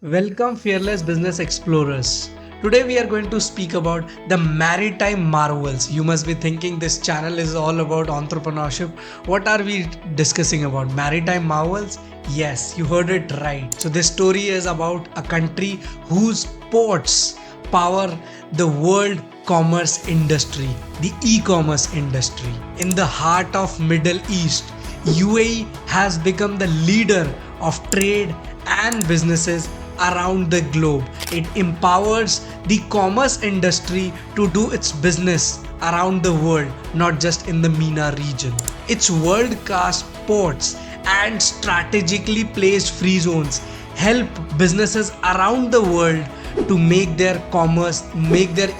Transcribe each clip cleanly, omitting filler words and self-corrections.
Welcome, fearless business explorers. Today we are going to speak about the maritime marvels. You must be thinking this channel is all about entrepreneurship. What are we discussing about? Maritime marvels? Yes, you heard it right. So this story is about a country whose ports power the world commerce industry, the e-commerce industry. In the heart of Middle East, UAE has become the leader of trade and businesses around the globe. It empowers the commerce industry to do its business around the world, not just in the MENA region. Its world-class ports and strategically placed free zones help businesses around the world to make their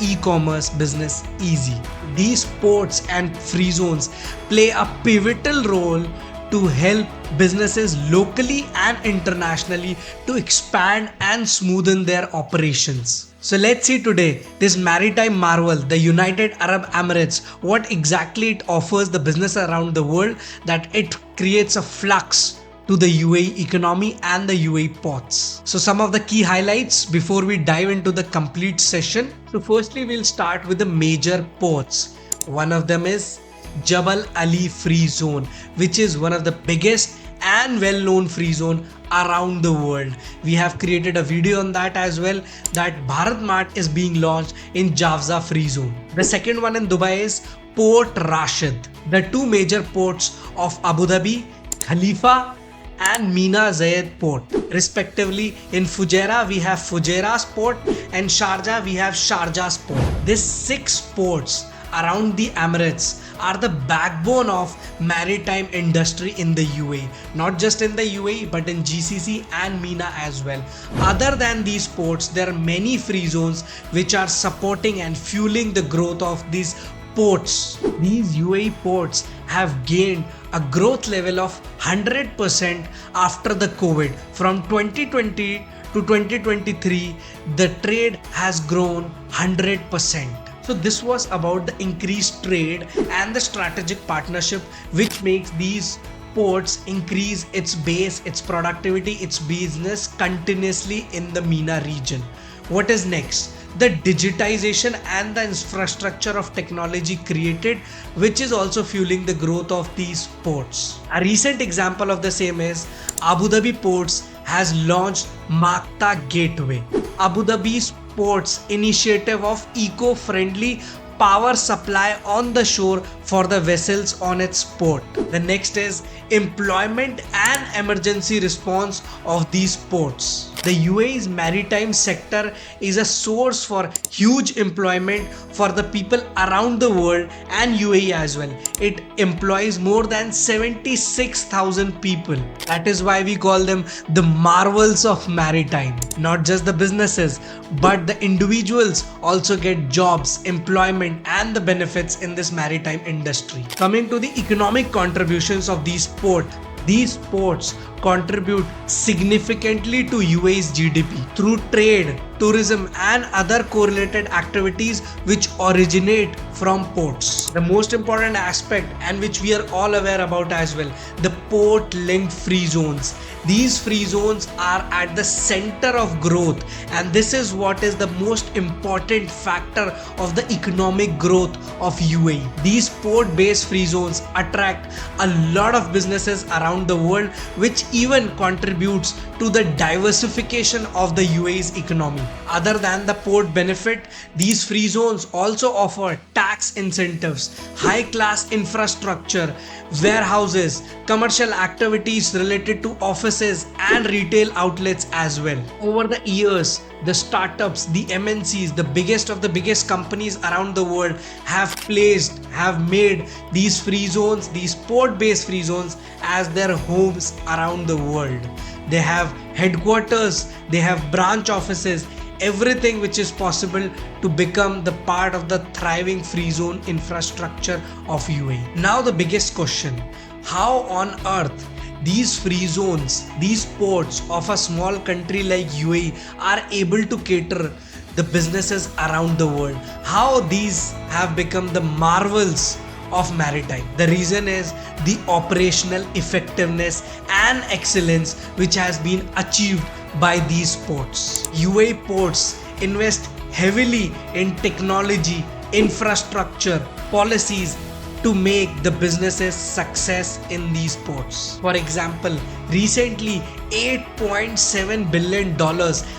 e-commerce business easy. These ports and free zones play a pivotal role to help businesses locally and internationally to expand and smoothen their operations. So let's see today this maritime marvel, the United Arab Emirates, what exactly it offers the business around the world, that it creates a flux to the UAE economy and the UAE ports. So some of the key highlights before we dive into the complete session. So firstly, we'll start with the major ports. One of them is Jabal Ali Free Zone, which is one of the biggest and well-known free zone around the world. We have created a video on that as well, that Bharat Mart is being launched in Jafza Free Zone. The second one in Dubai is Port Rashid. The two major ports of Abu Dhabi, Khalifa and Mina Zayed Port. Respectively, in Fujairah we have Fujairah's port and Sharjah we have Sharjah's port. These 6 ports around the Emirates are the backbone of maritime industry in the UAE. Not just in the UAE but in GCC and MENA as well. Other than these ports, there are many free zones which are supporting and fueling the growth of these ports. These UAE ports have gained a growth level of 100% after the COVID. From 2020 to 2023, the trade has grown 100%. So this was about the increased trade and the strategic partnership which makes these ports increase its base, its productivity, its business continuously in the MENA region. What is next? The digitization and the infrastructure of technology created, which is also fueling the growth of these ports. A recent example of the same is Abu Dhabi Ports has launched Makta Gateway, Abu Dhabi's ports initiative of eco-friendly power supply on the shore for the vessels on its port. The next is employment and emergency response of these ports. The UAE's maritime sector is a source for huge employment for the people around the world and UAE as well. It employs more than 76,000 people. That is why we call them the marvels of maritime. Not just the businesses, but the individuals also get jobs, employment and the benefits in this maritime industry. Coming to the economic contributions of these ports contribute significantly to UAE's GDP through trade, tourism and other correlated activities which originate from ports. The most important aspect, and which we are all aware about as well, the port linked free zones. These free zones are at the center of growth, and this is what is the most important factor of the economic growth of UAE. These port based free zones attract a lot of businesses around the world, which even contributes to the diversification of the UAE's economy. Other than the port benefit, these free zones also offer tax incentives, high class infrastructure, warehouses, commercial activities related to offices and retail outlets as well. Over the years, the startups, the MNCs, the biggest of the biggest companies around the world have made these free zones, these port-based free zones as their homes around the world. They have headquarters, they have branch offices, everything which is possible to become the part of the thriving free zone infrastructure of UAE. Now the biggest question, how on earth these free zones, these ports of a small country like UAE are able to cater the businesses around the world? How these have become the marvels of Maritime. The reason is the operational effectiveness and excellence which has been achieved by these ports. UAE ports invest heavily in technology, infrastructure, policies to make the businesses success in these ports. For example, recently $8.7 billion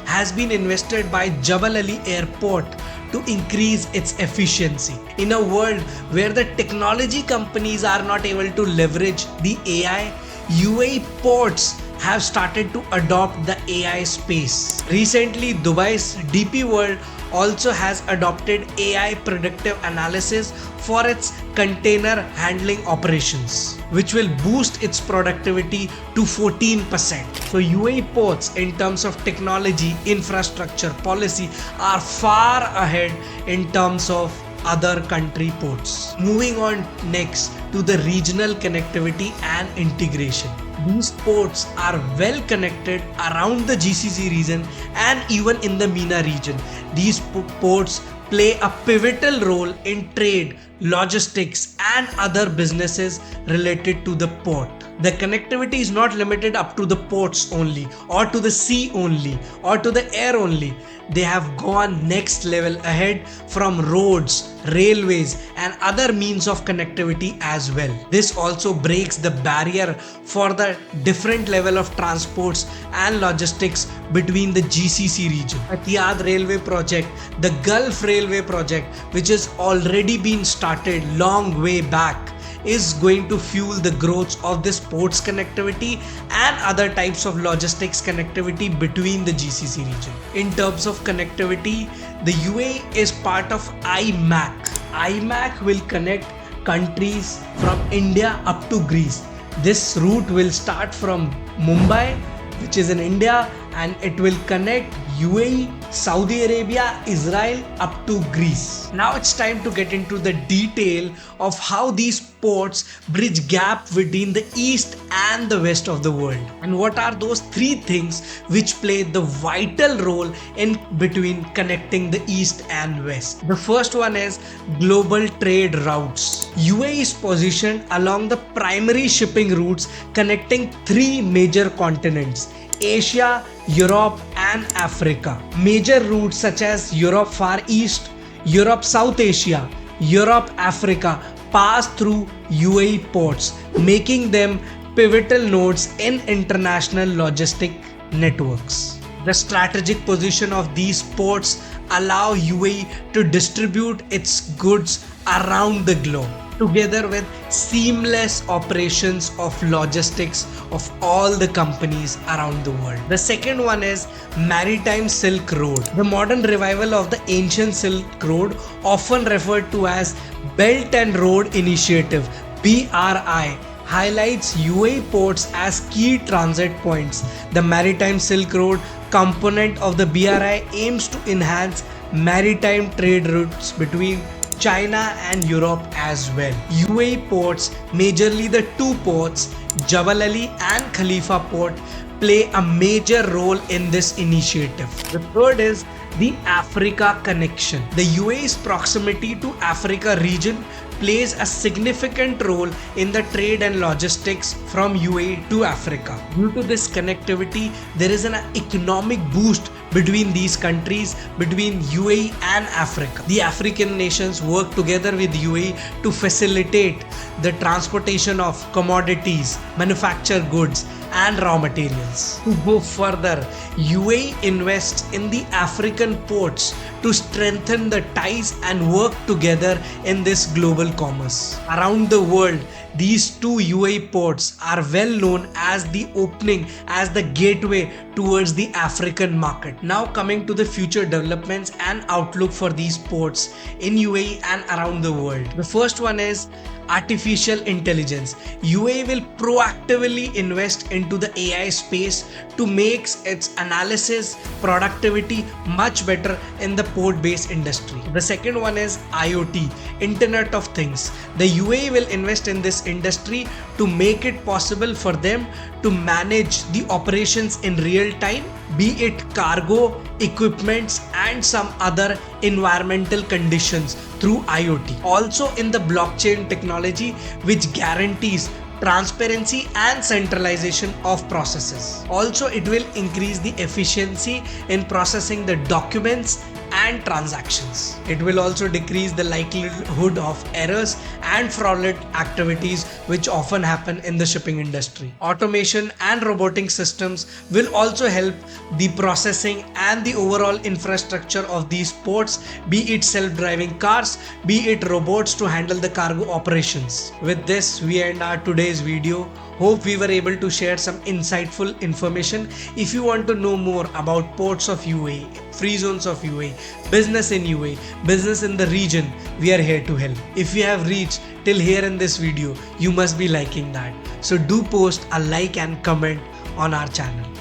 has been invested by Jebel Ali Airport to increase its efficiency. In a world where the technology companies are not able to leverage the AI, UAE ports have started to adopt the AI space. Recently, Dubai's DP World also has adopted AI predictive analysis for its container handling operations, which will boost its productivity to 14%. So UAE ports in terms of technology, infrastructure, policy are far ahead in terms of other country ports. Moving on next to the regional connectivity and integration. These ports are well connected around the GCC region and even in the MENA region. These ports play a pivotal role in trade, logistics, and other businesses related to the port. The connectivity is not limited up to the ports only, or to the sea only, or to the air only. They have gone next level ahead from roads, railways, and other means of connectivity as well. This also breaks the barrier for the different level of transports and logistics between the GCC region. Etihad Railway Project, the Gulf Railway Project, which has already been started long way back, is going to fuel the growth of this ports connectivity and other types of logistics connectivity between the GCC region. In terms of connectivity, the UAE is part of IMAC. IMAC will connect countries from India up to Greece. This route will start from Mumbai, which is in India, and it will connect UAE, Saudi Arabia, Israel up to Greece. Now it's time to get into the detail of how these ports bridge gap between the east and the west of the world, and what are those three things which play the vital role in between connecting the east and west. The first one is global trade routes. UAE is positioned along the primary shipping routes connecting three major continents: Asia, Europe, and Africa. Major routes such as Europe Far East, Europe South Asia, Europe Africa pass through UAE ports, making them pivotal nodes in international logistic networks. The strategic position of these ports allow UAE to distribute its goods around the globe, together with seamless operations of logistics of all the companies around the world. The second one is Maritime Silk Road. The modern revival of the ancient Silk Road, often referred to as Belt and Road Initiative (BRI), highlights UAE ports as key transit points. The Maritime Silk Road component of the BRI aims to enhance maritime trade routes between China and Europe as well. UAE ports, majorly the two ports, Jebel Ali and Khalifa Port, play a major role in this initiative. The third is the Africa connection. The UAE's proximity to Africa region plays a significant role in the trade and logistics from UAE to Africa. Due to this connectivity, there is an economic boost between these countries, between UAE and Africa. The African nations work together with UAE to facilitate the transportation of commodities, manufactured goods, and raw materials. To go further, UAE invests in the African ports to strengthen the ties and work together in this global commerce. Around the world, these two UAE ports are well known as the opening, as the gateway towards the African market. Now coming to the future developments and outlook for these ports in UAE and around the world. The first one is artificial intelligence. UAE will proactively invest into the AI space to make its analysis productivity much better in the port-based industry. The second one is IoT, Internet of Things. The UAE will invest in this industry to make it possible for them to manage the operations in real time be it cargo, equipments, and some other environmental conditions through IoT. Also in the blockchain technology, which guarantees transparency and centralization of processes. Also, it will increase the efficiency in processing the documents and transactions. It will also decrease the likelihood of errors and fraudulent activities which often happen in the shipping industry. Automation and robotic systems will also help the processing and the overall infrastructure of these ports, be it self-driving cars, be it robots to handle the cargo operations. With this, we end our today's video. Hope we were able to share some insightful information. If you want to know more about ports of UAE, free zones of UAE, business in UAE, business in the region, we are here to help. If you have reached till here in this video, you must be liking that. So do post a like and comment on our channel.